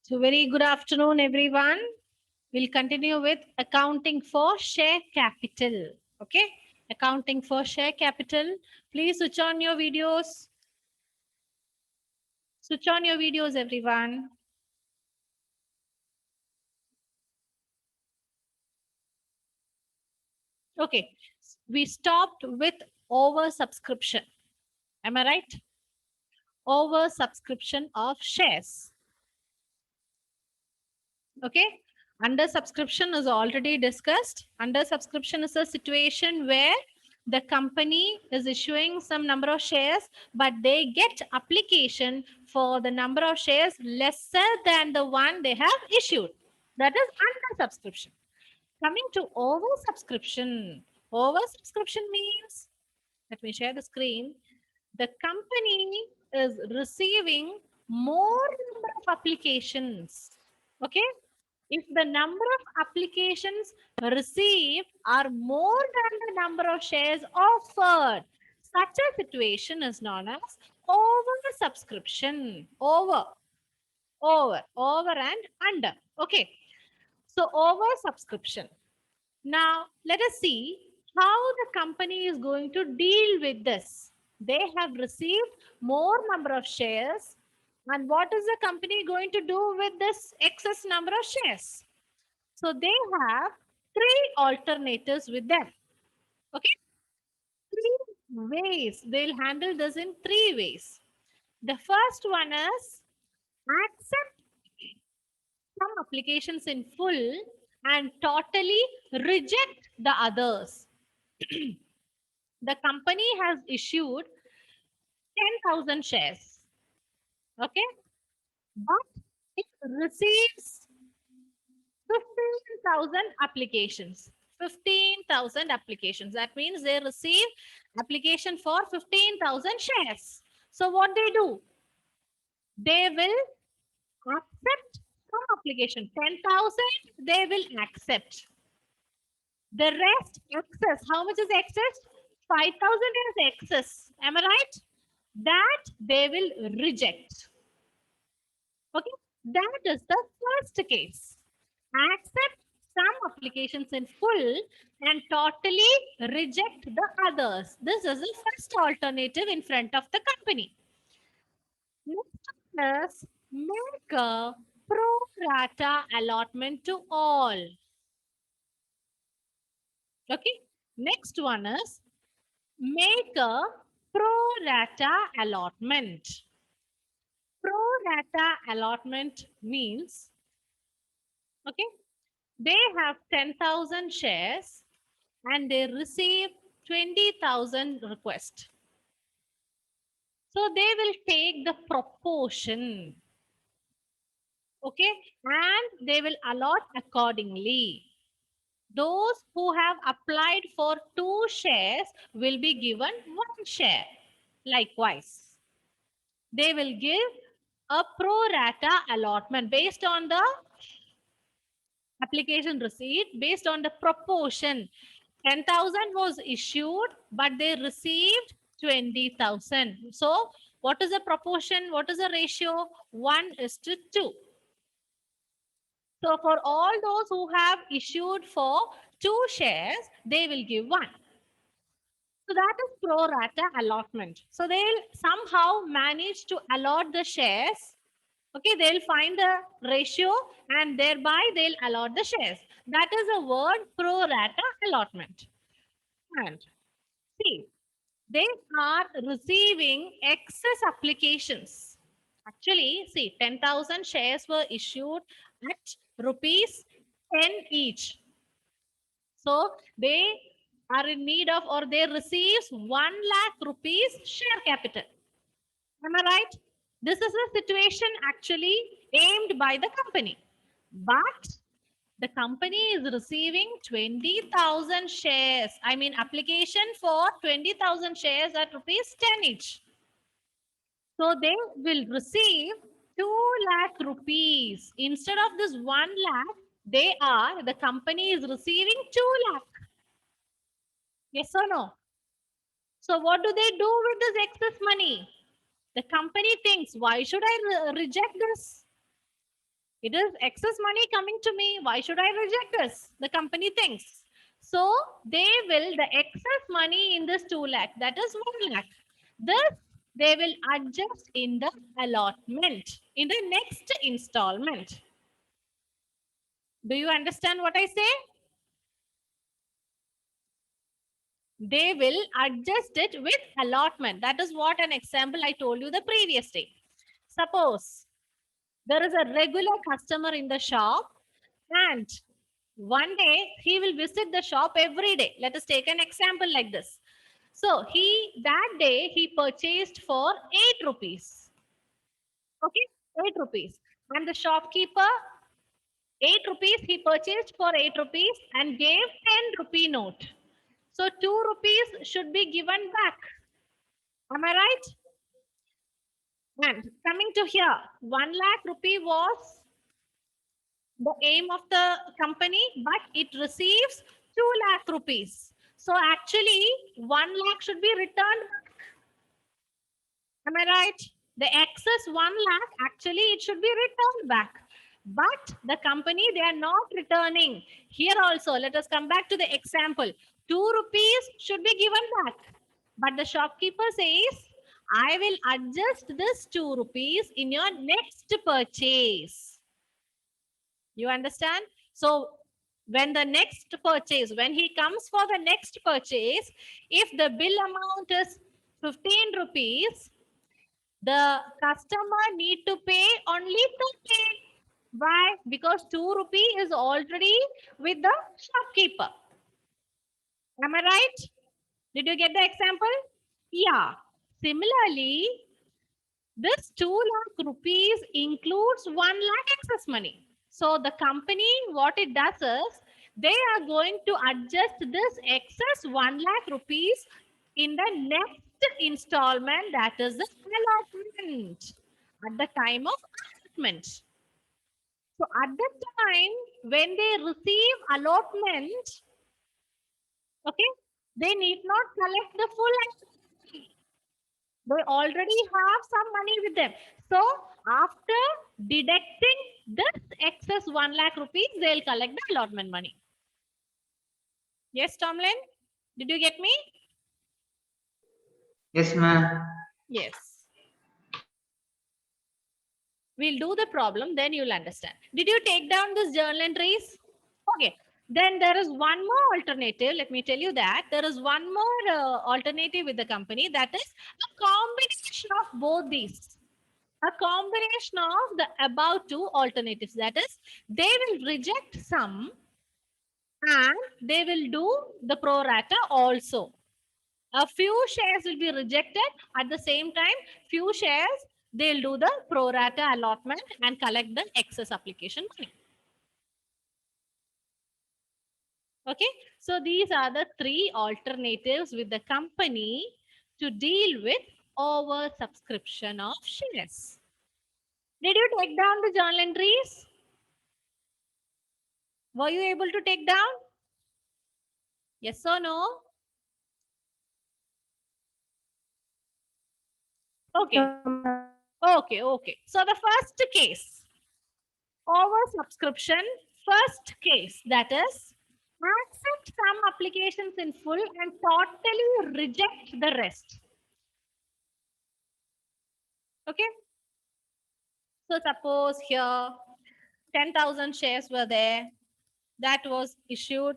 So, very good afternoon, everyone. We'll continue with accounting for share capital. Okay, accounting for share capital. Please switch on your videos. Switch on your videos, everyone. Okay, we stopped with oversubscription. Am I right? Oversubscription of shares. Okay, under subscription is already discussed. Under subscription is a situation where the company is issuing some number of shares, but they get application for the number of shares lesser than the one they have issued. That is under subscription. Coming to oversubscription. Oversubscription means, let me share the screen. The company is receiving more number of applications. Okay, if the number of applications received are more than the number of shares offered, such a situation is known as over subscription. Over and under. Okay, so over subscription. Now let us see how the company is going to deal with this. They have received more number of shares, and what is the company going to do with this excess number of shares? So they have three alternatives with them. Okay, three ways. They'll handle this in three ways. The first one is accept some applications in full and totally reject the others. The company has issued 10,000 shares. Okay, but it receives 15,000 applications. 15,000 applications. That means they receive application for 15,000 shares. So what they do? They will accept some application. 10,000 they will accept. The rest excess. How much is excess? 5,000 is excess. Am I right? That they will reject. Okay. That is the first case. Accept some applications in full and totally reject the others. This is the first alternative in front of the company. Next is make a pro rata allotment to all. Okay. Next one is make a pro rata allotment. Pro rata allotment means, okay, they have 10,000 shares and they receive 20,000 requests. So they will take the proportion, okay, and they will allot accordingly. Those who have applied for 2 shares will be given 1 share. Likewise, they will give a pro rata allotment based on the application received, based on the proportion. 10,000 was issued, but they received 20,000. So, what is the proportion? What is the ratio? 1:2. So, for all those who have issued for 2 shares, they will give 1. So, that is pro rata allotment. So, they'll somehow manage to allot the shares. Okay, they'll find the ratio and thereby they'll allot the shares. That is the word pro rata allotment. And see, they are receiving excess applications. Actually, see, 10,000 shares were issued at rupees 10 each. So they are in need of, or they receive 1 lakh rupees share capital. Am I right? This is a situation actually aimed by the company. But the company is receiving 20,000 shares. I mean, application for 20,000 shares at rupees 10 each. So they will receive 2 lakh rupees. Instead of this 1 lakh, the company is receiving 2 lakh. Yes or no? So what do they do with this excess money? The company thinks, why should I reject this? It is excess money coming to me. Why should I reject this? The company thinks. So they will, the excess money in this 2 lakh, that is 1 lakh. This they will adjust in the allotment, in the next installment. Do you understand what I say? They will adjust it with allotment. That is what an example I told you the previous day. Suppose there is a regular customer in the shop and one day he will visit the shop every day. Let us take an example like this. So that day he purchased for 8 rupees. Okay, 8 rupees. And the shopkeeper, 8 rupees, he purchased for 8 rupees and gave 10 rupee note. So 2 rupees should be given back. Am I right? And coming to here, 1 lakh rupee was the aim of the company, but it receives 2 lakh rupees. So actually, 1 lakh should be returned back. Am I right? The excess 1 lakh, actually, it should be returned back. But the company, they are not returning. Here also, let us come back to the example. 2 rupees should be given back. But the shopkeeper says, I will adjust this 2 rupees in your next purchase. You understand? So when the next purchase, when he comes for the next purchase, if the bill amount is 15 rupees, the customer need to pay only 2 rupees. Why? Because 2 rupee is already with the shopkeeper. Am I right? Did you get the example? Yeah. Similarly, this 2 lakh rupees includes 1 lakh excess money. So the company, what it does is, they are going to adjust this excess 1 lakh rupees in the next installment, that is the allotment, at the time of allotment. So at the time when they receive allotment, okay, they need not collect the full excess. They already have some money with them. So after deducting this excess 1 lakh rupees, they'll collect the allotment money. Yes, Tomlin? Did you get me? Yes, ma'am. Yes. We'll do the problem, then you'll understand. Did you take down this journal entries? Okay. Then there is one more alternative. Let me tell you that. There is one more alternative with the company, that is a combination of both these. A combination of the above two alternatives. That is, they will reject some and they will do the pro rata also. A few shares will be rejected. At the same time, few shares, they'll do the pro rata allotment and collect the excess application money. Okay, so these are the 3 alternatives with the company to deal with oversubscription of shares. Did you take down the journal entries? Were you able to take down? Yes or no? Okay. Okay. So the first case, oversubscription, first case, that is, accept some applications in full and totally reject the rest. Okay. So suppose here 10,000 shares were there. That was issued.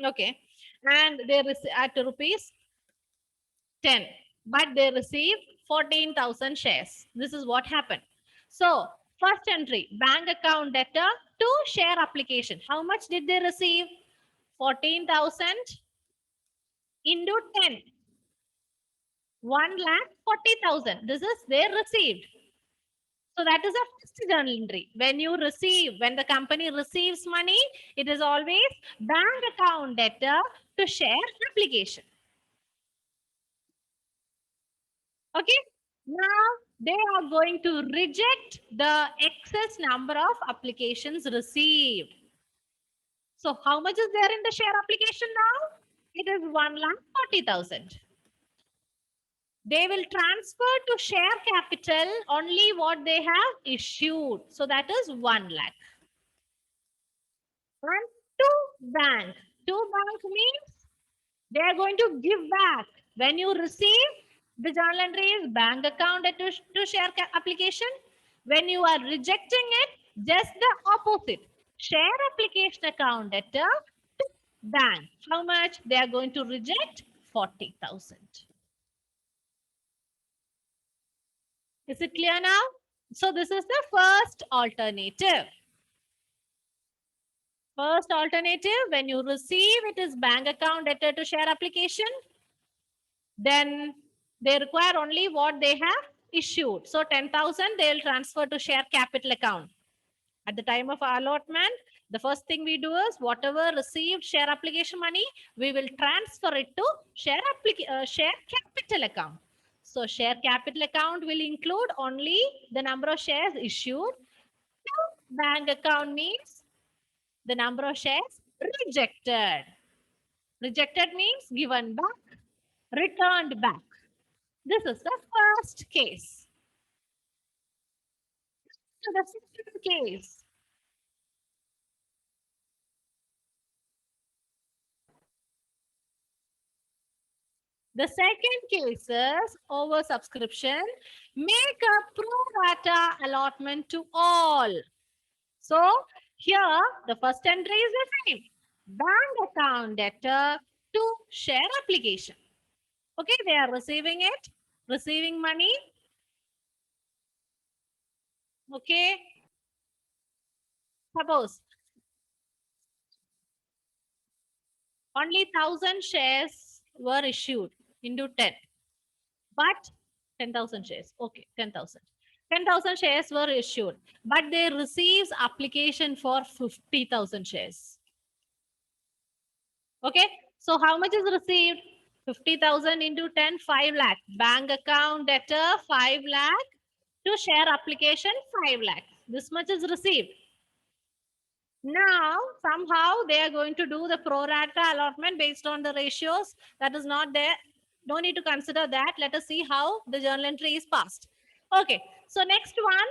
Okay. And they at rupees 10, but they received 14,000 shares. This is what happened. So first entry, bank account debtor to share application. How much did they receive? 14,000 into 10. 1,40,000. This is they received. So that is a first journal entry. When you receive, when the company receives money, it is always bank account debtor to share application. Okay. Now they are going to reject the excess number of applications received. So how much is there in the share application now? It is 1,40,000. They will transfer to share capital only what they have issued. So that is 1 lakh. And to bank. To bank means they are going to give back. When you receive, the journal entry is bank account to share application. When you are rejecting it, just the opposite. Share application account letter to bank. How much? They are going to reject 40,000. Is it clear now? So this is the first alternative. First alternative, when you receive, it is bank account letter to share application. Then they require only what they have issued. So 10,000 they will transfer to share capital account. At the time of allotment, the first thing we do is whatever received share application money, we will transfer it to share capital account. So share capital account will include only the number of shares issued. Bank account means the number of shares rejected. Rejected means given back, returned back. This is the first case. So the second case. The second case is oversubscription. Make a pro rata allotment to all. So here the first entry is the same. Bank account debtor to share application. Okay, they are receiving it, receiving money. Okay. Suppose only 1,000 shares were issued into 10. But 10,000 shares. Okay, 10,000. 10,000 shares were issued, but they receives application for 50,000 shares. Okay, so how much is received? 50,000 into 10, 5 lakh. Bank account debtor, 5 lakh. To share application, 5 lakh. This much is received. Now, somehow they are going to do the pro rata allotment based on the ratios. That is not there. No need to consider that. Let us see how the journal entry is passed. Okay, so next one,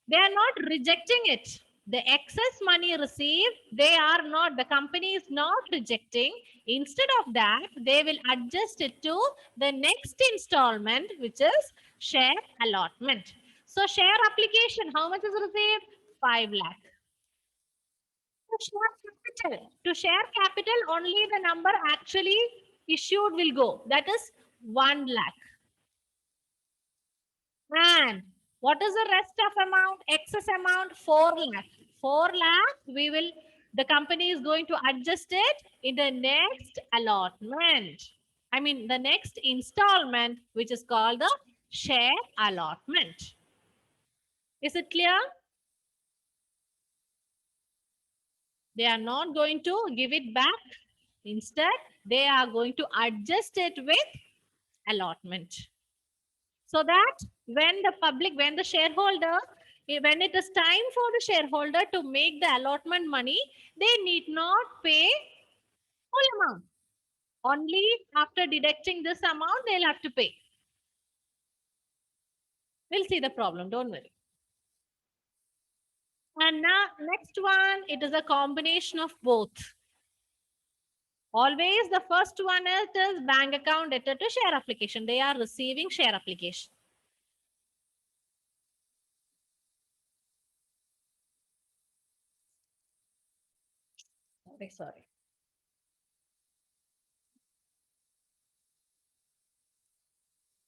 they are not rejecting it. The excess money received, they are not, the company is not rejecting. Instead of that, they will adjust it to the next installment, which is share allotment. So share application, how much is received? 5 lakh. To share capital, only the number actually issued will go. That is 1 lakh. And what is the rest of amount? Excess amount 4 lakh. 4 lakh, the company is going to adjust it in the next allotment. I mean, the next installment, which is called the share allotment. Is it clear? They are not going to give it back. Instead, they are going to adjust it with allotment. So that when the shareholder, when it is time for the shareholder to make the allotment money, they need not pay full amount. Only after deducting this amount, they'll have to pay. We'll see the problem, don't worry. And now, next one, it is a combination of both. Always the first one is bank account debtor to share application. They are receiving share application. Sorry.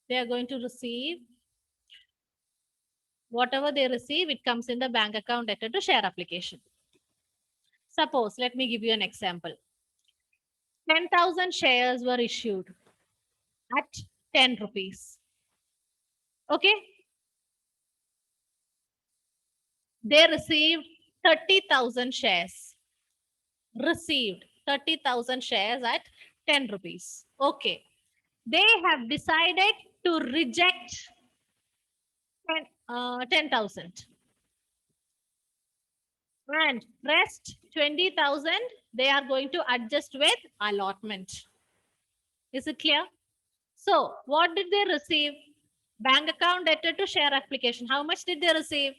They are going to receive whatever they receive, it comes in the bank account debtor to share application. Suppose, let me give you an example. 10,000 shares were issued at 10 rupees. Okay. They received 30,000 shares. Received 30,000 shares at 10 rupees. Okay. They have decided to reject 10,000. And rest 20,000, they are going to adjust with allotment. Is it clear? So what did they receive? Bank account debtor to share application. How much did they receive?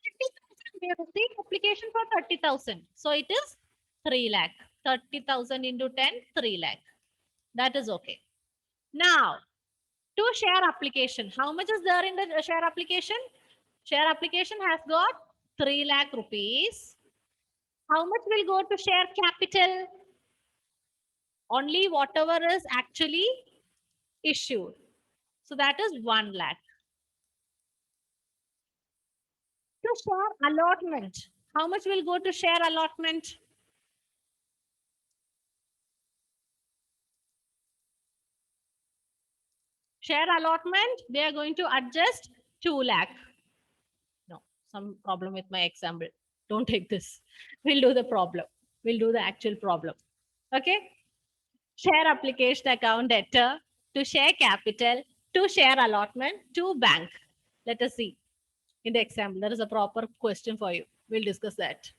30,000. They received application for 30,000. So it is 3 lakh. 30,000 into 10, 3 lakh. That is okay. Now, to share application. How much is there in the share application? Share application has got 3 lakh rupees. How much will go to share capital? Only whatever is actually issued. So that is 1 lakh. To share allotment. How much will go to share allotment? Share allotment, they are going to adjust 2 lakh. No, some problem with my example. Don't take this. We'll do the problem. We'll do the actual problem. Okay. Share application account debtor to share capital to share allotment to bank. Let us see in the example. There is a proper question for you. We'll discuss that.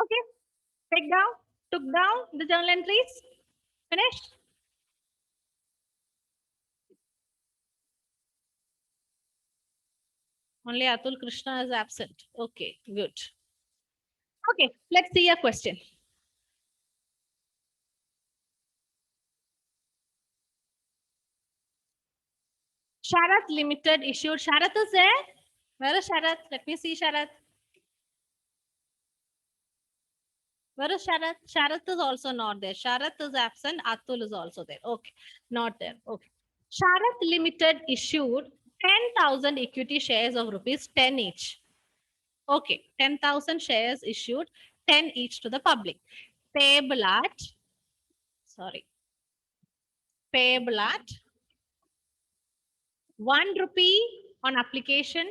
Okay. Take down, took down the journal entries. Finished. Only Atul Krishna is absent. Okay, good. Okay, let's see a question. Sharath Limited issued. Sharath is there? Where is Sharath? Let me see Sharath. Where is Sharath? Sharath is also not there. Sharath is absent. Atul is also there. Okay, not there. Okay. Sharath Limited issued 10,000 equity shares of rupees 10 each. Okay, 10,000 shares issued, 10 each to the public. Payable at, sorry, payable at 1 rupee on application,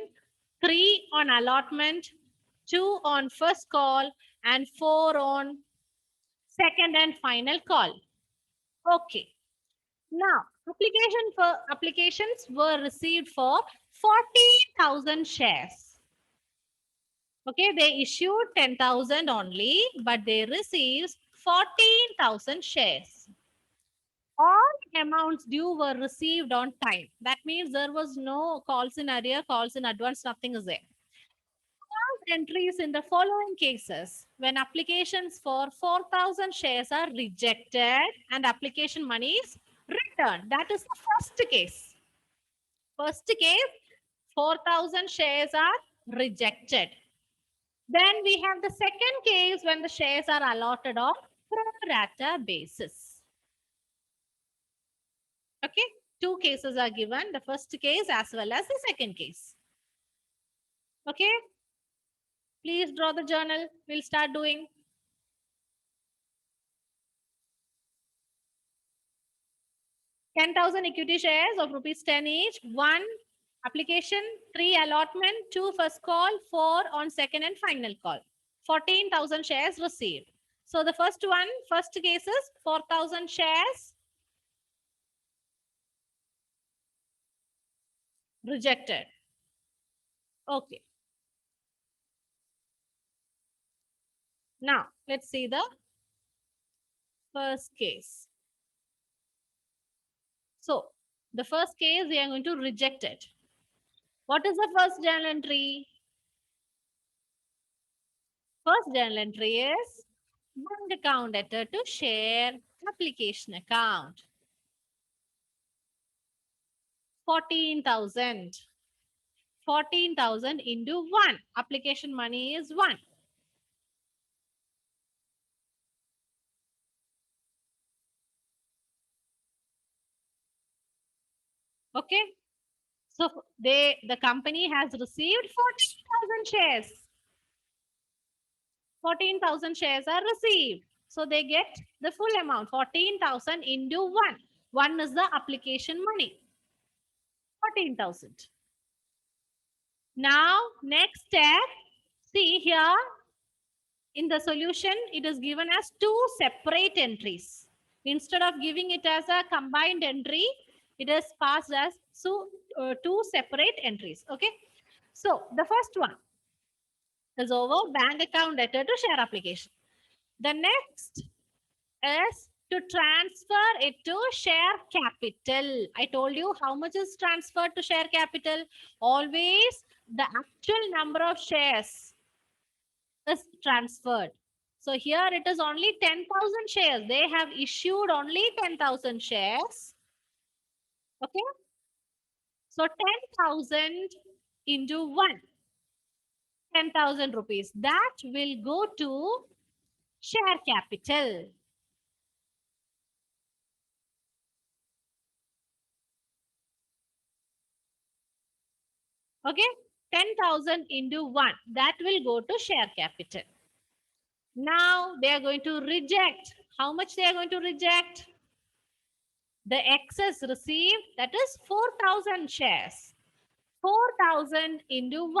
3 on allotment, 2 on first call, and 4 on second and final call. Okay. Now, applications were received for 40,000 shares. Okay, they issued 10,000 only, but they received 14,000 shares. All amounts due were received on time. That means there was no calls in arrear, calls in advance, nothing is there. Entries in the following cases: when applications for 4,000 shares are rejected and application money is returned. That is the first case. First case, 4,000 shares are rejected. Then we have the second case when the shares are allotted on pro rata basis. Okay, two cases are given, the first case as well as the second case. Okay, please draw the journal. We'll start doing. 10,000 equity shares of rupees 10 each, 1 application, 3 allotment, 2 first call, 4 on second and final call. 14,000 shares received. So the first one, first case is 4,000 shares rejected. Okay. Now let's see the first case. So the first case we are going to reject it. What is the first journal entry? First journal entry is bank account debtor to share application account. 14,000. 14,000 into 1. Application money is 1. Okay. So the company has received 14,000 shares. 14,000 shares are received. So they get the full amount, 14,000 into 1. 1 is the application money. 14,000. Now, next step, see here in the solution, it is given as 2 separate entries. Instead of giving it as a combined entry, it is passed as 2 separate entries. Okay. So the first one is over bank account debtor to share application. The next is to transfer it to share capital. I told you how much is transferred to share capital. Always the actual number of shares is transferred. So here it is only 10,000 shares. They have issued only 10,000 shares. Okay. So 10,000 into 1, 10,000 rupees. That will go to share capital. Okay. 10,000 into 1. That will go to share capital. Now they are going to reject. How much they are going to reject? The excess received, that is 4,000 shares. 4,000 into 1.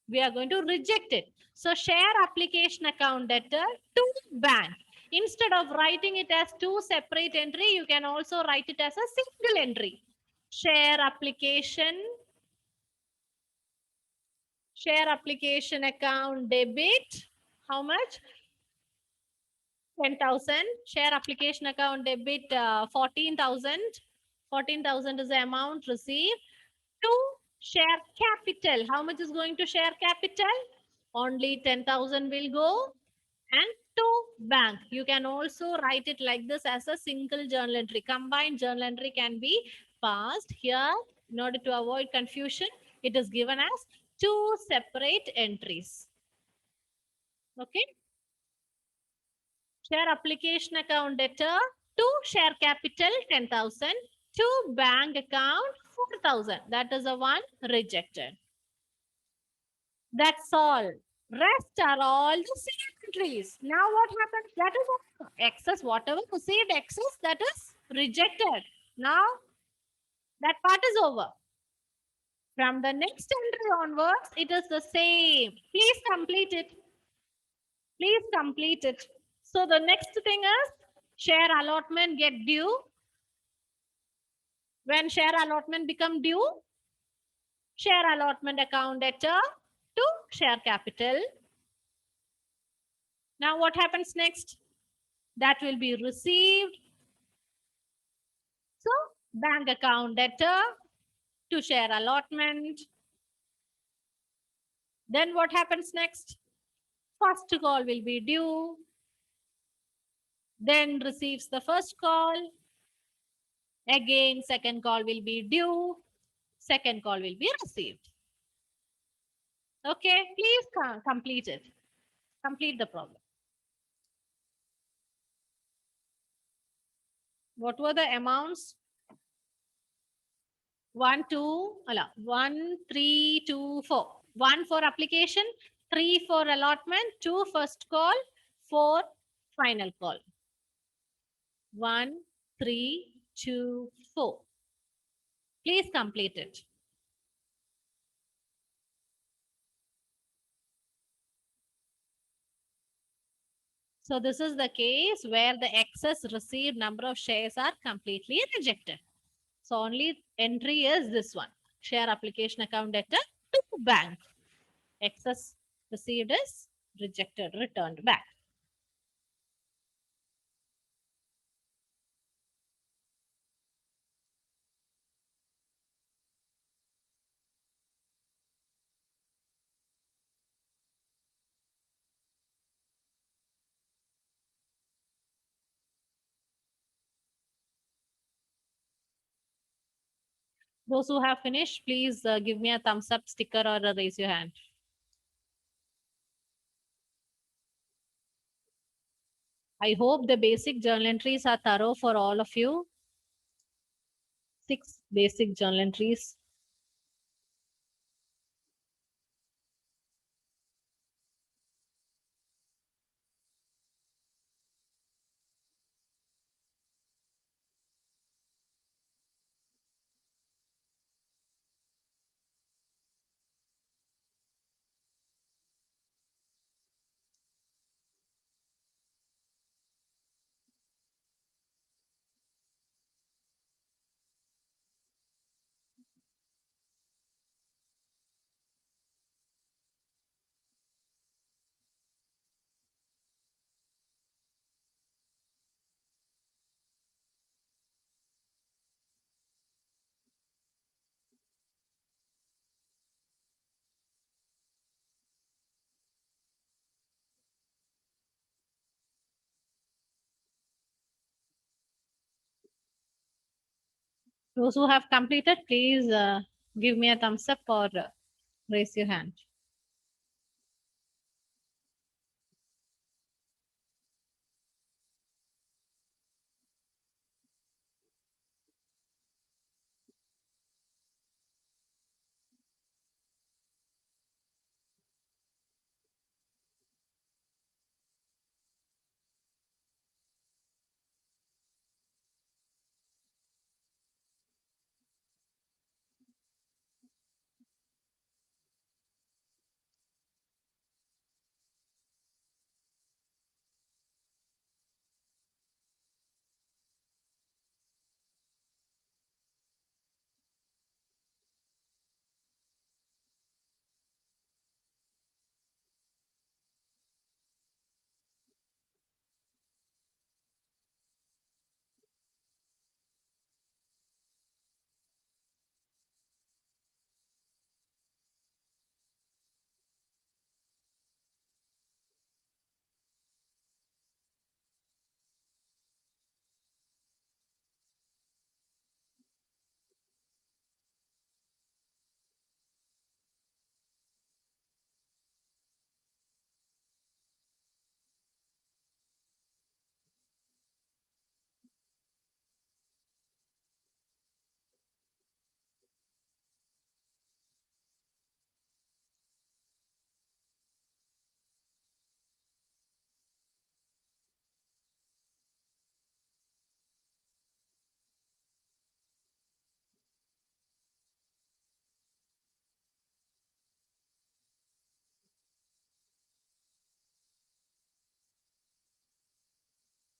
We are going to reject it. So share application account debtor to bank. Instead of writing it as two separate entry, you can also write it as a single entry. Share application account debit. How much? 10,000. Share application account debit 14,000. 14,000 is the amount received. To share capital. How much is going to share capital? Only 10,000 will go. And to bank. You can also write it like this as a single journal entry. Combined journal entry can be passed here. In order to avoid confusion, it is given as two separate entries. Okay. Share application account debtor to share capital 10,000 to bank account 4,000. That is the one rejected. That's all. Rest are all the same entries. Now what happens? That is all. Excess, whatever received excess, that is rejected. Now that part is over. From the next entry onwards, it is the same. Please complete it. Please complete it. So the next thing is share allotment get due. When share allotment become due, share allotment account debtor to share capital. Now what happens next? That will be received. So bank account debtor to share allotment. Then what happens next? First call will be due. Then receives the first call. Again, second call will be due. Second call will be received. Okay, please complete it. Complete the problem. What were the amounts? 1, 2, 1, 3, 2, 4. 1 for application, 3 for allotment, 2 first call, 4 final call. 1, 3, 2, 4. Please complete it. So this is the case where the excess received number of shares are completely rejected. So only entry is this one. Share application account debtor to bank. Excess received is rejected, returned back. Those who have finished, please give me a thumbs up sticker or raise your hand. I hope the basic journal entries are thorough for all of you. 6 basic journal entries. Those who have completed, please give me a thumbs up or raise your hand.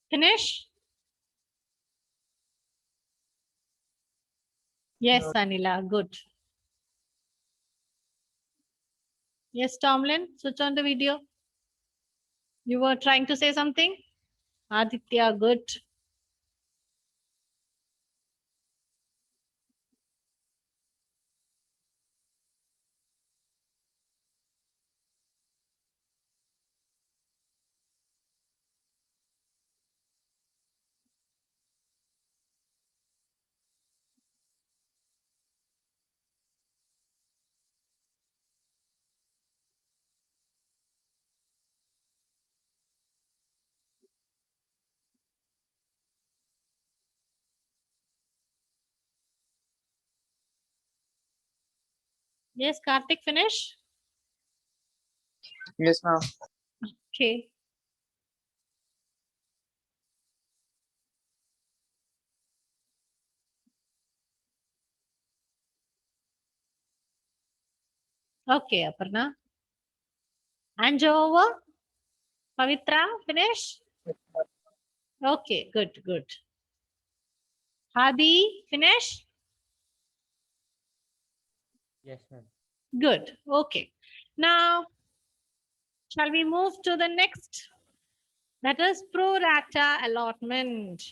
Finish? Yes, Anila, good. Yes, Tomlin, switch on the video. You were trying to say something? Aditya, good. Yes, Karthik, finish? Yes, ma'am. Okay. Okay, Aparna. And over? Pavitra, finish? Okay, good, good. Hadi, finish? Yes, ma'am. Good. Okay. Now, shall we move to the next? That is pro rata allotment.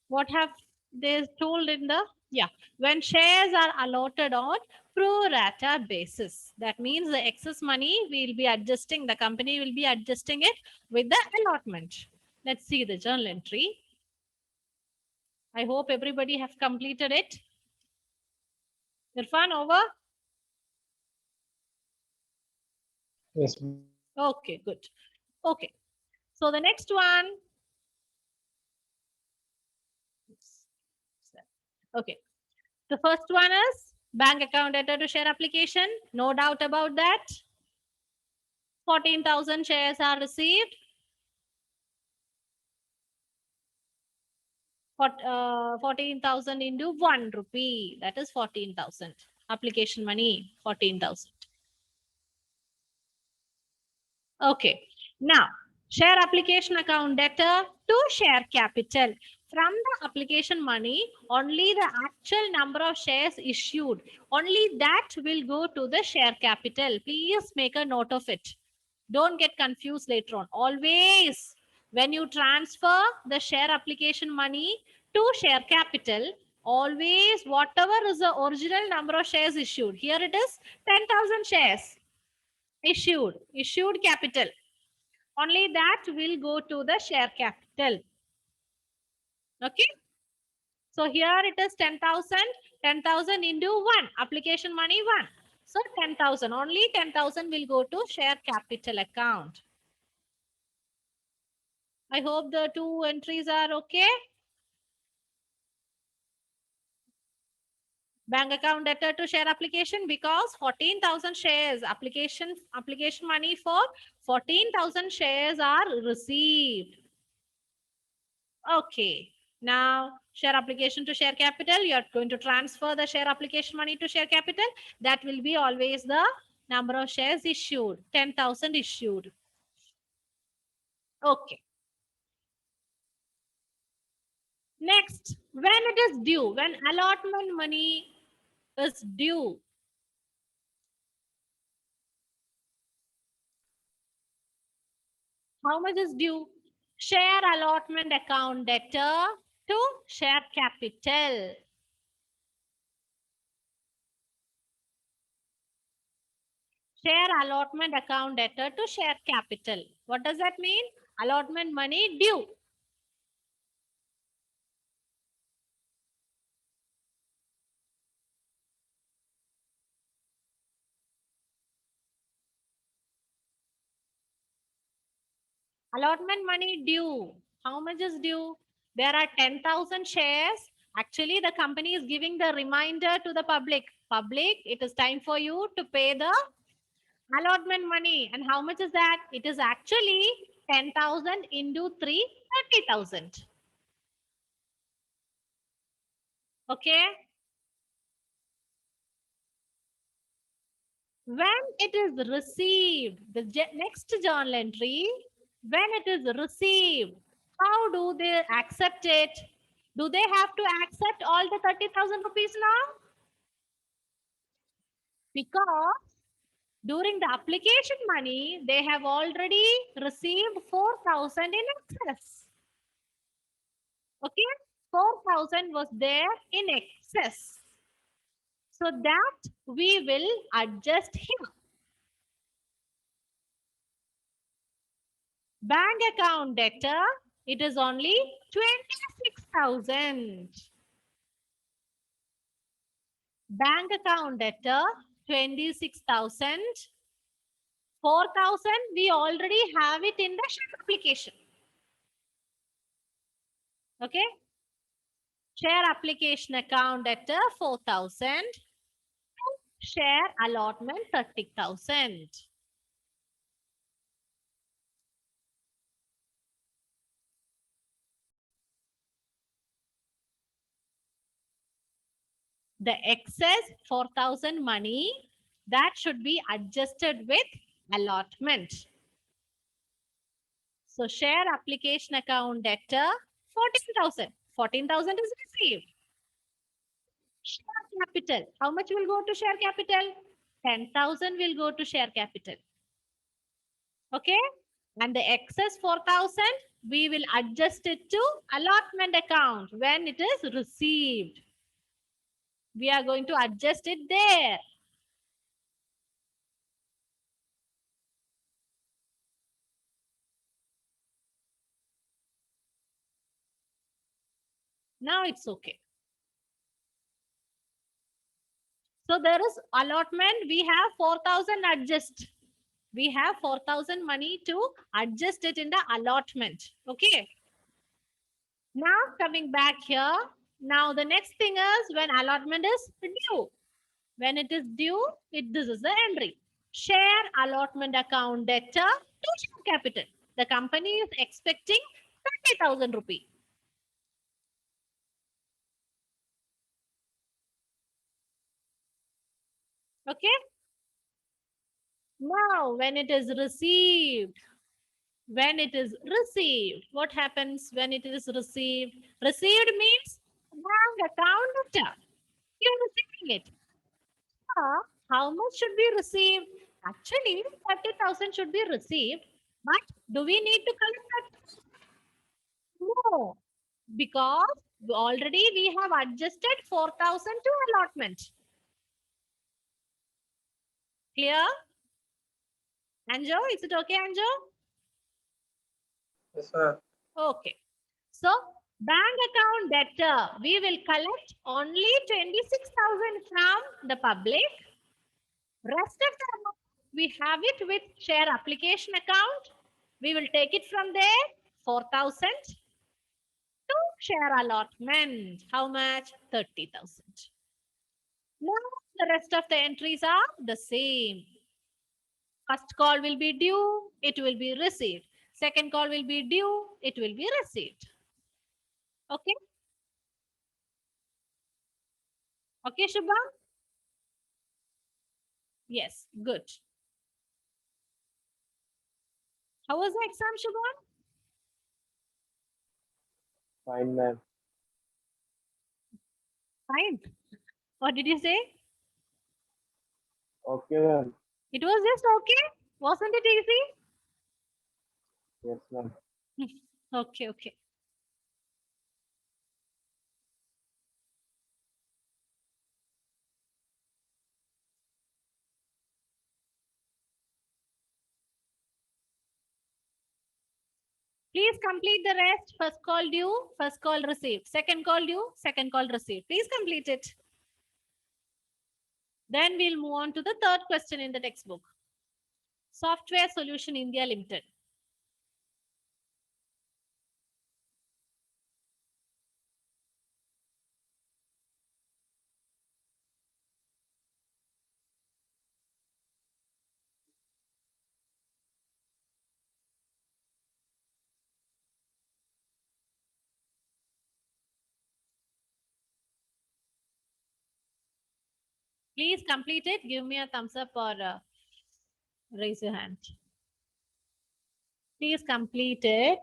What have they told in the, yeah, when shares are allotted on pro rata basis. That means the excess money will be adjusting, the company will be adjusting it with the allotment. Let's see the journal entry. I hope everybody have completed it. Irfan, over? Yes, ma'am. Okay, good. Okay. So the next one. Okay. The first one is bank account data to share application. No doubt about that. 14,000 shares are received. 14,000 into 1 rupee. That is 14,000. Application money 14,000. Okay. Now, share application account data to share capital. From the application money, only the actual number of shares issued, only that will go to the share capital. Please make a note of it. Don't get confused later on. Always, when you transfer the share application money to share capital, always whatever is the original number of shares issued. Here it is 10,000 shares issued capital. Only that will go to the share capital. Okay. So here it is 10,000, 10,000 into 1, application money 1. So 10,000, only 10,000 will go to share capital account. I hope the two entries are okay. Bank account debtor to share application because 14,000 shares application money for 14,000 shares are received. Okay. Now share application to share capital. You are going to transfer the share application money to share capital. That will be always the number of shares issued. 10,000 issued. Okay. Next, when it is due, when allotment money is due, how much is due? Share allotment account debtor to share capital. Share allotment account debtor to share capital. What does that mean? Allotment money due. Allotment money due. How much is due? There are 10,000 shares. Actually, the company is giving the reminder to the public. Public, it is time for you to pay the allotment money. And how much is that? It is actually 10,000 into 3, 30,000. Okay. When it is received, the next journal entry, when it is received, how do they accept it? Do they have to accept all the 30,000 rupees now? Because during the application money, they have already received 4,000 in excess. Okay, 4,000 was there in excess. So that we will adjust here. Bank account debtor, it is only 26,000. Bank account debtor, 26,000. 4,000, we already have it in the share application. Okay. Share application account debtor, 4,000. Share allotment, 30,000. The excess 4,000 money, that should be adjusted with allotment. So share application account debtor, 14,000. 14,000 is received. Share capital. How much will go to share capital? 10,000 will go to share capital. Okay. And the excess 4,000, we will adjust it to allotment account when it is received. We are going to adjust it there. Now it's okay. So there is allotment. We have 4,000 adjust. We have 4,000 money to adjust it in the allotment. Okay. Now coming back here. Now the next thing is when allotment is due. When it is due, this is the entry. Share allotment account debtor to share capital. The company is expecting 30,000 rupees. Okay. Now when it is received, what happens when it is received? Received means bank account debtor. You're receiving it. How much should be received? Actually, 30,000 should be received. But do we need to collect that? No. Because already we have adjusted 4,000 to allotment. Clear? Anjo, is it okay, Anjo? Yes, sir. Okay. So Bank account debtor, we will collect only 26,000 from the public. Rest of the amount, we have it with share application account. We will take it from there, 4,000 to share allotment. How much? 30,000. Now the rest of the entries are the same. First call will be due, it will be received. Second call will be due, it will be received. Okay? Okay, Shubham? Yes, good. How was the exam, Shubham? Fine, ma'am. Fine. What did you say? Okay, ma'am. It was just okay. Wasn't it easy? Yes, ma'am. Okay, okay. Please complete the rest. First call due, first call received. Second call due, second call received. Please complete it. Then we'll move on to the third question in the textbook. Software Solution India Limited. Please complete it. Give me a thumbs up or raise your hand. Please complete it.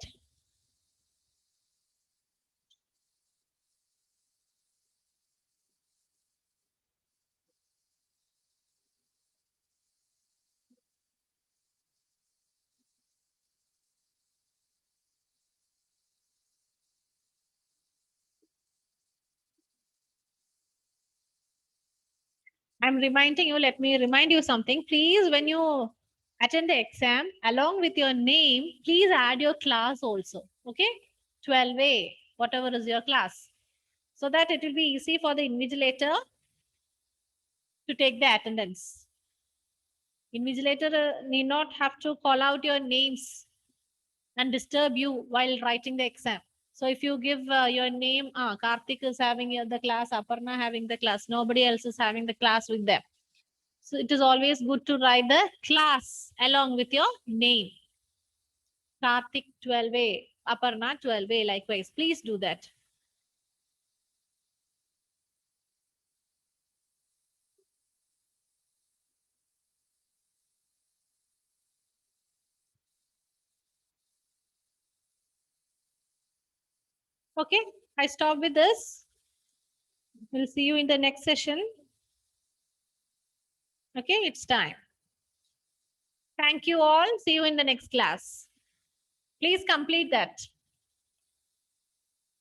I'm reminding you, let me remind you something. Please, when you attend the exam, along with your name, please add your class also. Okay? 12A, whatever is your class. So that it will be easy for the invigilator to take the attendance. Invigilator need not have to call out your names and disturb you while writing the exam. So if you give your name, Karthik is having the class, Aparna having the class, nobody else is having the class with them. So it is always good to write the class along with your name. Karthik 12A, Aparna 12A, likewise. Please do that. Okay, I stop with this. We'll see you in the next session. Okay, it's time. Thank you all. See you in the next class. Please complete that.